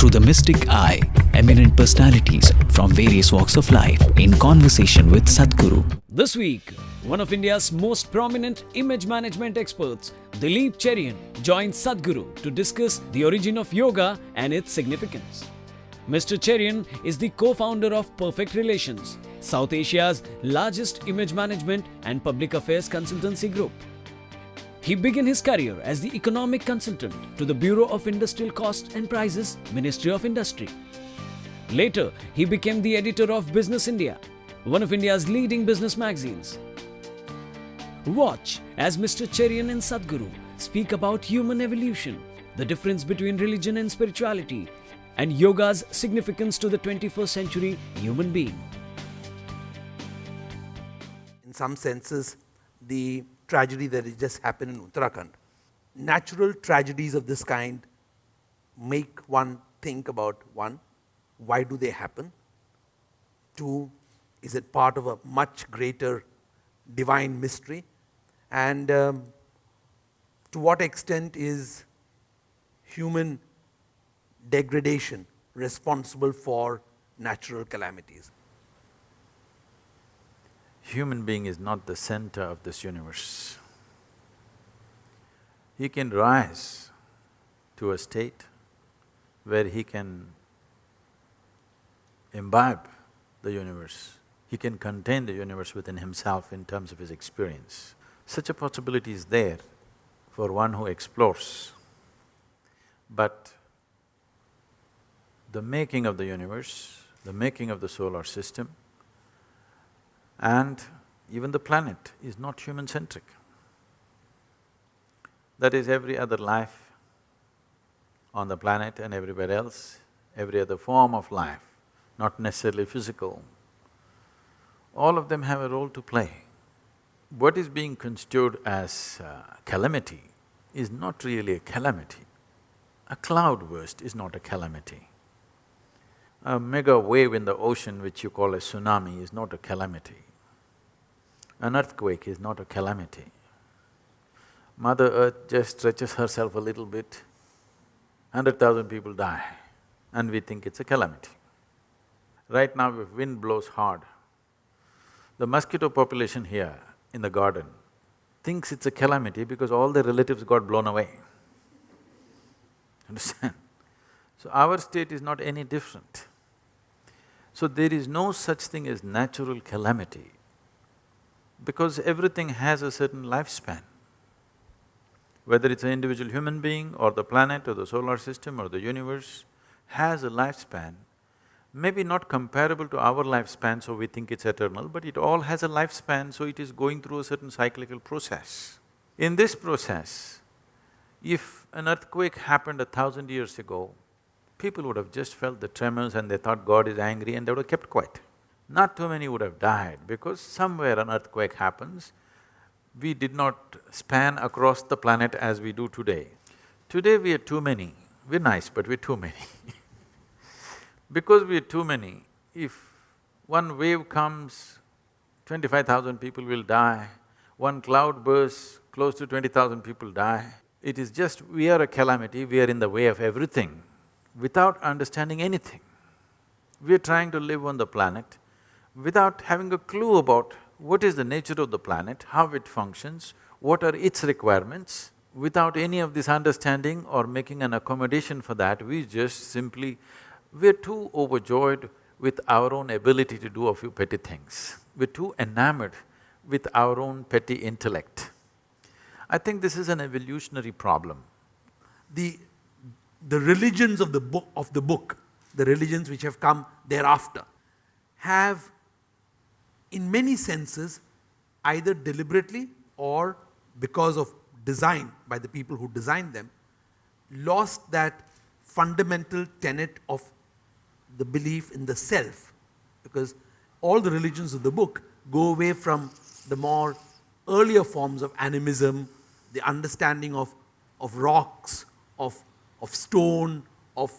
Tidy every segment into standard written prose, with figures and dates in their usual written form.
through the mystic eye, eminent personalities from various walks of life in conversation with Sadhguru. This week, one of India's most prominent image management experts, Dilipcherian, joins Sadhguru to discuss the origin of yoga and its significance. Mr. Cherian is the co-founder of Perfect Relations, South Asia's largest image management and public affairs consultancy group. He began his career as the economic consultant to the Bureau of Industrial Cost and Prices, Ministry of Industry. Later, he became the editor of Business India, one of India's leading business magazines. Watch as Mr. Cherian and Sadhguru speak about human evolution, the difference between religion and spirituality, and yoga's significance to the 21st century human being. In some senses, the tragedy that has just happened in Uttarakhand, natural tragedies of this kind make one think about, one, why do they happen? Two, is it part of a much greater divine mystery? And to what extent is human degradation responsible for natural calamities? Human being is not the center of this universe. He can rise to a state where he can imbibe the universe. He can contain the universe within himself in terms of his experience. Such a possibility is there for one who explores. But the making of the universe, the making of the solar system, and even the planet is not human-centric. That is, every other life on the planet and everywhere else, every other form of life, not necessarily physical, all of them have a role to play. What is being construed as calamity is not really a calamity. A cloudburst is not a calamity. A mega wave in the ocean which you call a tsunami is not a calamity. An earthquake is not a calamity. Mother Earth just stretches herself a little bit, 100,000 people die, and we think it's a calamity. Right now, if wind blows hard, the mosquito population here in the garden thinks it's a calamity because all their relatives got blown away. Understand? So our state is not any different. So there is no such thing as natural calamity because everything has a certain lifespan. Whether it's an individual human being or the planet or the solar system or the universe has a lifespan, maybe not comparable to our lifespan, so we think it's eternal, but it all has a lifespan, so it is going through a certain cyclical process. In this process, if an earthquake happened 1,000 years ago, people would have just felt the tremors and they thought God is angry and they would have kept quiet. Not too many would have died because somewhere an earthquake happens. We did not span across the planet as we do today. Today we are too many. We're nice, but we're too many Because we're too many, if one wave comes, 25,000 people will die, one cloud bursts, close to 20,000 people die. It is just, we are a calamity, we are in the way of everything without understanding anything. We are trying to live on the planet without having a clue about what is the nature of the planet, how it functions, what are its requirements. Without any of this understanding or making an accommodation for that, we just simply… we're too overjoyed with our own ability to do a few petty things. We're too enamored with our own petty intellect. I think this is an evolutionary problem. The religions of the book, the religions which have come thereafter, have in many senses, either deliberately or because of design by the people who designed them, lost that fundamental tenet of the belief in the self, because all the religions of the book go away from the more earlier forms of animism, the understanding of rocks, of stone, of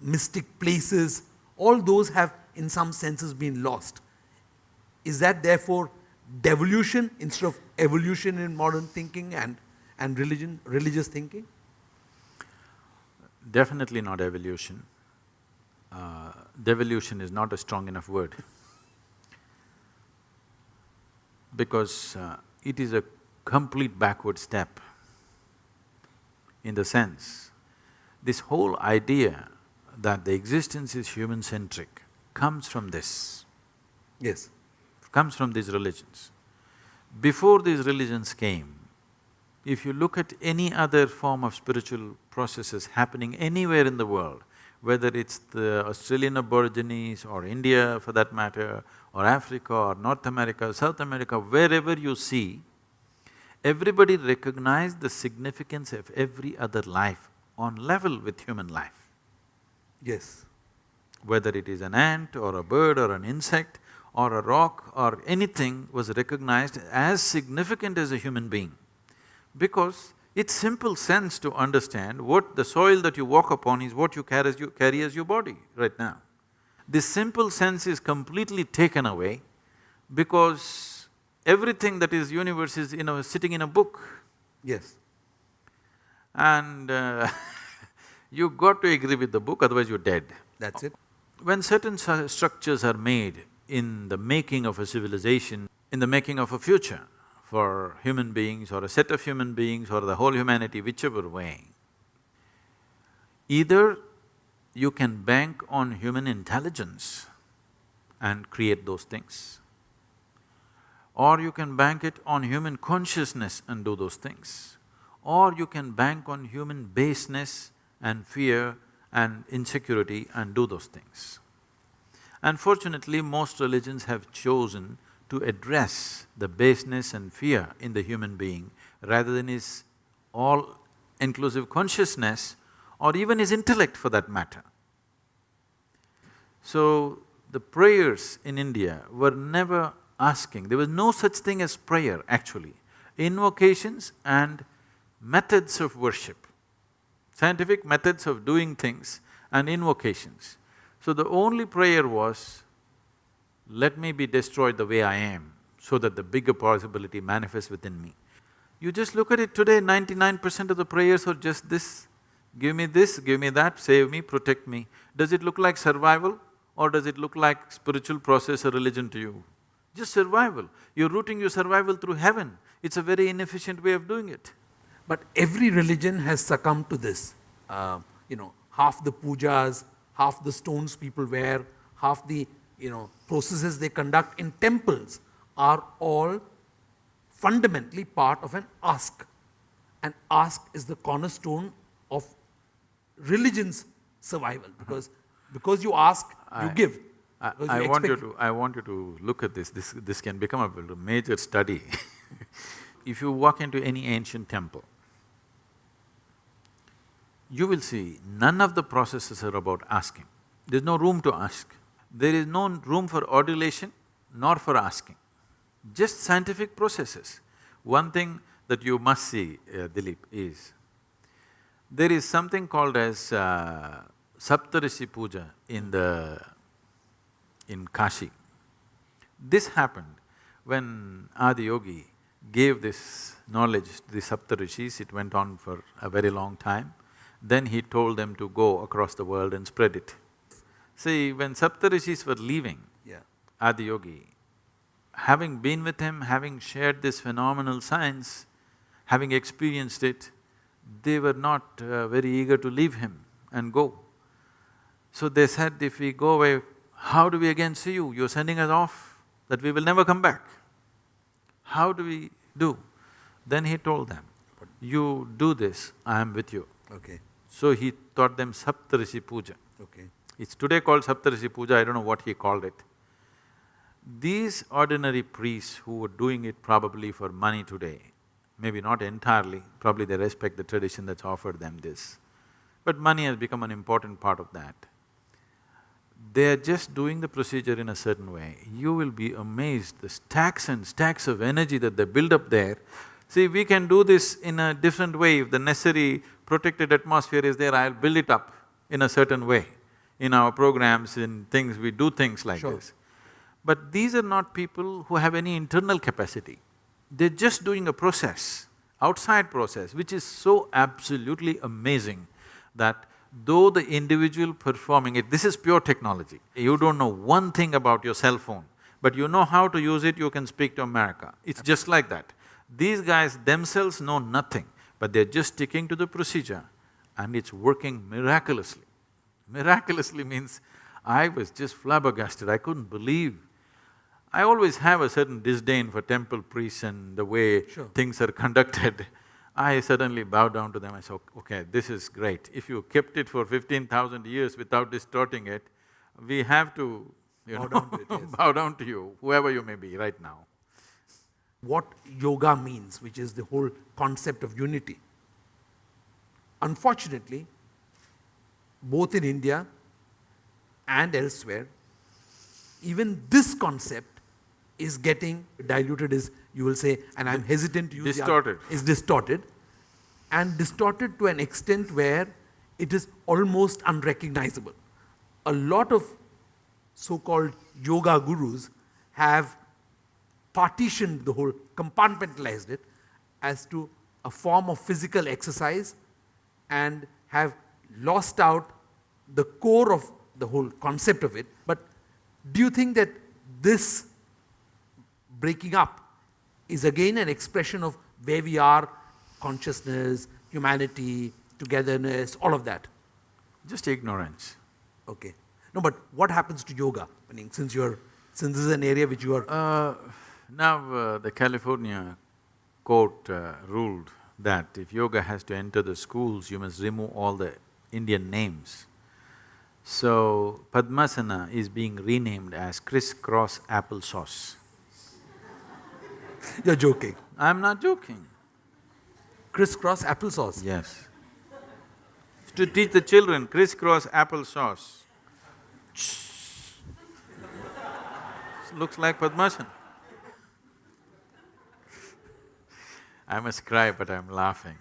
mystic places. All those have in some senses been lost. Is that therefore devolution instead of evolution in modern thinking and religious thinking? Definitely not evolution. devolution is not a strong enough word because it is a complete backward step in the sense, this whole idea that the existence is human-centric comes from this, Yes. comes from these religions. Before these religions came, if you look at any other form of spiritual processes happening anywhere in the world, whether it's the Australian Aborigines or India for that matter, or Africa or North America, South America, wherever you see, everybody recognized the significance of every other life on level with human life. Yes. Whether it is an ant or a bird or an insect or a rock or anything was recognized as significant as a human being. Because it's simple sense to understand what the soil that you walk upon is what you carry as your body right now. This simple sense is completely taken away because everything that is universe is, sitting in a book. Yes. And you got to agree with the book, otherwise you're dead. That's it. When certain structures are made in the making of a civilization, in the making of a future for human beings or a set of human beings or the whole humanity, whichever way, either you can bank on human intelligence and create those things, or you can bank it on human consciousness and do those things, or you can bank on human baseness and fear and insecurity and do those things. Unfortunately, most religions have chosen to address the baseness and fear in the human being rather than his all-inclusive consciousness or even his intellect for that matter. So, the prayers in India were never asking, there was no such thing as prayer actually. Invocations and methods of worship, scientific methods of doing things and invocations. So the only prayer was, let me be destroyed the way I am, so that the bigger possibility manifests within me. You just look at it today, 99% of the prayers are just this, give me that, save me, protect me. Does it look like survival or does it look like spiritual process or religion to you? Just survival. You're routing your survival through heaven. It's a very inefficient way of doing it. But every religion has succumbed to this. Half the pujas, half the stones people wear, half the processes they conduct in temples are all fundamentally part of an ask. An ask is the cornerstone of religion's survival because you ask, you give. I want you to look at this can become a major study. If you walk into any ancient temple, you will see none of the processes are about asking. There's no room to ask. There is no room for adulation nor for asking, just scientific processes. One thing that you must see, Dilip, is there is something called as Saptarishi Puja in Kashi. This happened when Adiyogi gave this knowledge to the Saptarishis. It went on for a very long time. Then he told them to go across the world and spread it. See, when Saptarishis were leaving Adiyogi, having been with him, having shared this phenomenal science, having experienced it, they were not very eager to leave him and go. So they said, if we go away, how do we again see you? You're sending us off, that we will never come back. How do we do? Then he told them, you do this, I am with you. Okay. So he taught them Saptarishi Puja. Okay. It's today called Saptarishi Puja, I don't know what he called it. These ordinary priests who were doing it probably for money today, maybe not entirely, probably they respect the tradition that's offered them this, but money has become an important part of that. They are just doing the procedure in a certain way. You will be amazed, the stacks and stacks of energy that they build up there. See, we can do this in a different way. If the necessary protected atmosphere is there, I'll build it up in a certain way. In our programs, in things, we do things like this. But these are not people who have any internal capacity. They're just doing a process, outside process, which is so absolutely amazing that though the individual performing it, this is pure technology. You don't know one thing about your cell phone, but you know how to use it, you can speak to America. It's just like that. These guys themselves know nothing, but they're just sticking to the procedure and it's working miraculously. Miraculously means I was just flabbergasted, I couldn't believe. I always have a certain disdain for temple priests and the way things are conducted. I suddenly bow down to them, I say, okay, this is great. If you kept it for 15,000 years without distorting it, we have to, Bow down to it, yes. bow down to you, whoever you may be right now. What yoga means, which is the whole concept of unity. Unfortunately, both in India and elsewhere, even this concept is getting diluted, is you will say, and I'm hesitant to use distorted. Is distorted, and distorted to an extent where it is almost unrecognizable. A lot of so-called yoga gurus have partitioned the whole, compartmentalized it as to a form of physical exercise and have lost out the core of the whole concept of it. But do you think that this breaking up is again an expression of where we are, consciousness, humanity, togetherness, all of that? Just ignorance. Okay. No, but what happens to yoga? I mean, since this is an area which you are… Now the California court ruled that if yoga has to enter the schools, you must remove all the Indian names. So Padmasana is being renamed as crisscross applesauce. You're joking. I'm not joking. Crisscross applesauce. Yes. To teach the children crisscross applesauce. Looks like Padmasana. I must cry, but I'm laughing.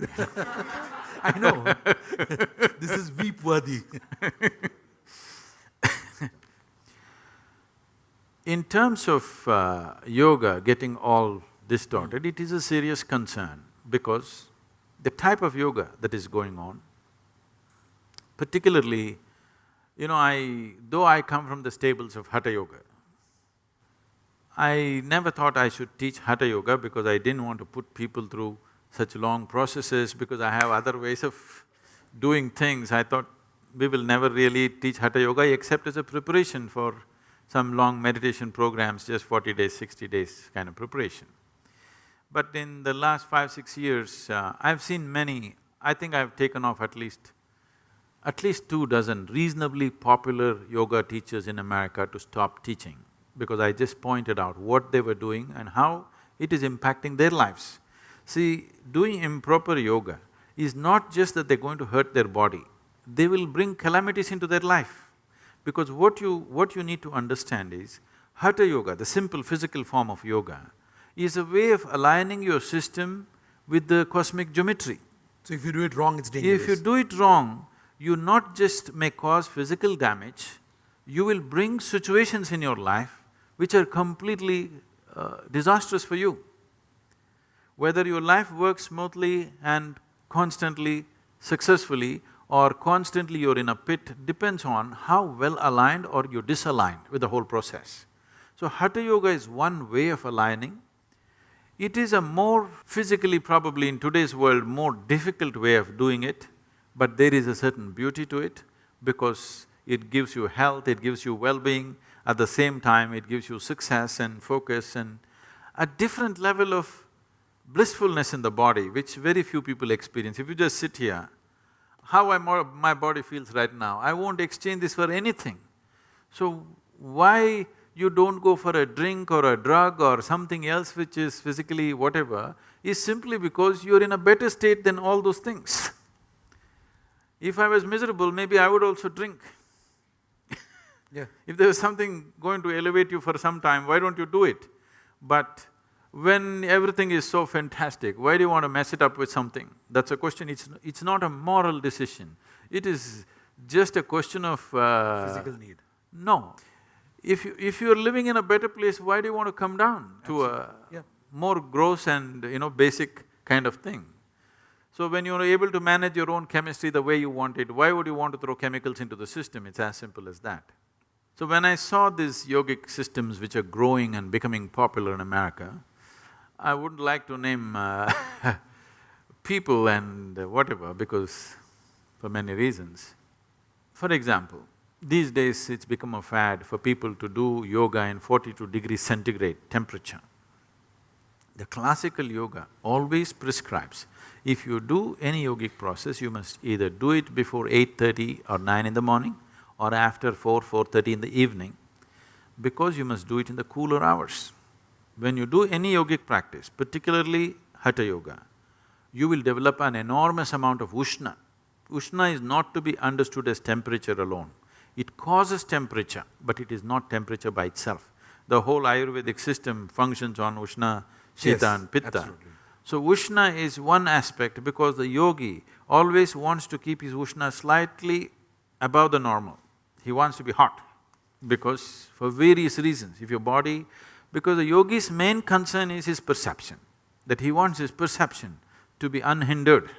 I know. This is weep worthy. In terms of yoga getting all distorted, it is a serious concern because the type of yoga that is going on, particularly, though I come from the stables of Hatha Yoga, I never thought I should teach Hatha Yoga because I didn't want to put people through such long processes because I have other ways of doing things. I thought we will never really teach Hatha Yoga except as a preparation for some long meditation programs, just 40 days, 60 days kind of preparation. But in the last 5–6 years, I've seen many, I think I've taken off at least 2 dozen reasonably popular yoga teachers in America to stop teaching because I just pointed out what they were doing and how it is impacting their lives. See, doing improper yoga is not just that they're going to hurt their body, they will bring calamities into their life. Because what you need to understand is, Hatha Yoga, the simple physical form of yoga, is a way of aligning your system with the cosmic geometry. So if you do it wrong, it's dangerous. If you do it wrong, you not just may cause physical damage, you will bring situations in your life which are completely disastrous for you. Whether your life works smoothly and constantly, successfully, or constantly you're in a pit depends on how well aligned or you're disaligned with the whole process. So Hatha Yoga is one way of aligning. It is a more physically, probably in today's world, more difficult way of doing it, but there is a certain beauty to it because it gives you health, it gives you well-being, at the same time it gives you success and focus and a different level of blissfulness in the body, which very few people experience. If you just sit here, how my body feels right now, I won't exchange this for anything. So why you don't go for a drink or a drug or something else which is physically whatever, is simply because you're in a better state than all those things. If I was miserable, maybe I would also drink. Yeah. If there was something going to elevate you for some time, why don't you do it? But when everything is so fantastic, why do you want to mess it up with something? That's a question, it's not a moral decision. It is just a question of… Physical need. No. If you're living in a better place, why do you want to come down to a more gross and, basic kind of thing? So when you're able to manage your own chemistry the way you want it, why would you want to throw chemicals into the system? It's as simple as that. So when I saw these yogic systems which are growing and becoming popular in America, I wouldn't like to name people and whatever, because for many reasons. For example, these days it's become a fad for people to do yoga in 42 degrees centigrade temperature. The classical yoga always prescribes, if you do any yogic process, you must either do it before 8:30 or 9 in the morning or after 4:30 in the evening, because you must do it in the cooler hours. When you do any yogic practice, particularly Hatha Yoga, you will develop an enormous amount of Ushna. Ushna is not to be understood as temperature alone. It causes temperature, but it is not temperature by itself. The whole Ayurvedic system functions on Ushna, Shita Yes, and Pitta. absolutely. So Ushna is one aspect, because the yogi always wants to keep his Ushna slightly above the normal. He wants to be hot, because for various reasons, if your body… Because the yogi's main concern is his perception, that he wants his perception to be unhindered.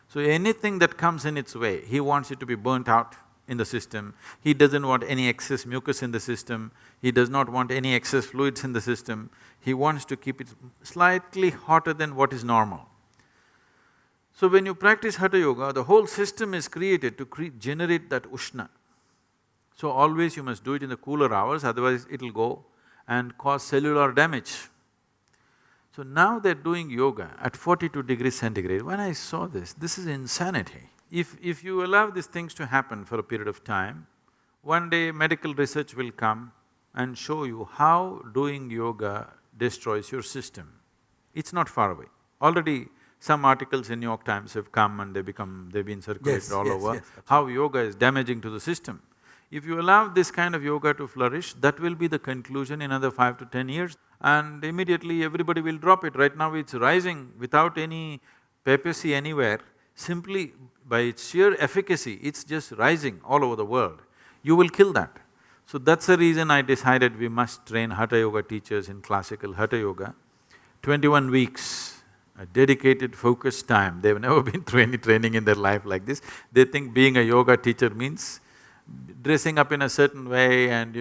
So anything that comes in its way, he wants it to be burnt out in the system. He doesn't want any excess mucus in the system, he does not want any excess fluids in the system, he wants to keep it slightly hotter than what is normal. So when you practice Hatha Yoga, the whole system is created to generate that Ushna. So always you must do it in the cooler hours, otherwise it'll go and cause cellular damage. So now they're doing yoga at 42 degrees centigrade. When I saw this is insanity. If you allow these things to happen for a period of time, one day medical research will come and show you how doing yoga destroys your system. It's not far away. Already some articles in New York Times have come and they've been circulated Yes, all yes, over, yes, how yoga is damaging to the system. If you allow this kind of yoga to flourish, that will be the conclusion in another 5 to 10 years, and immediately everybody will drop it. Right now it's rising without any papacy anywhere, simply by its sheer efficacy, it's just rising all over the world. You will kill that. So that's the reason I decided we must train Hatha Yoga teachers in classical Hatha Yoga. 21 weeks, a dedicated, focused time. They've never been through any training in their life like this. They think being a yoga teacher means dressing up in a certain way and,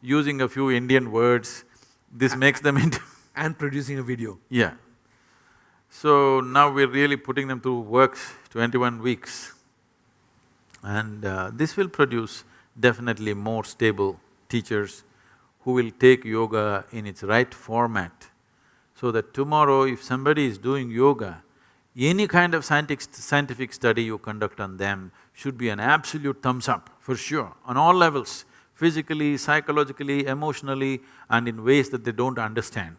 using a few Indian words. This makes them into… And producing a video. Yeah. So now we're really putting them through works, 21 weeks. And this will produce definitely more stable teachers who will take yoga in its right format, so that tomorrow if somebody is doing yoga, any kind of scientific study you conduct on them should be an absolute thumbs up, for sure, on all levels, physically, psychologically, emotionally, and in ways that they don't understand.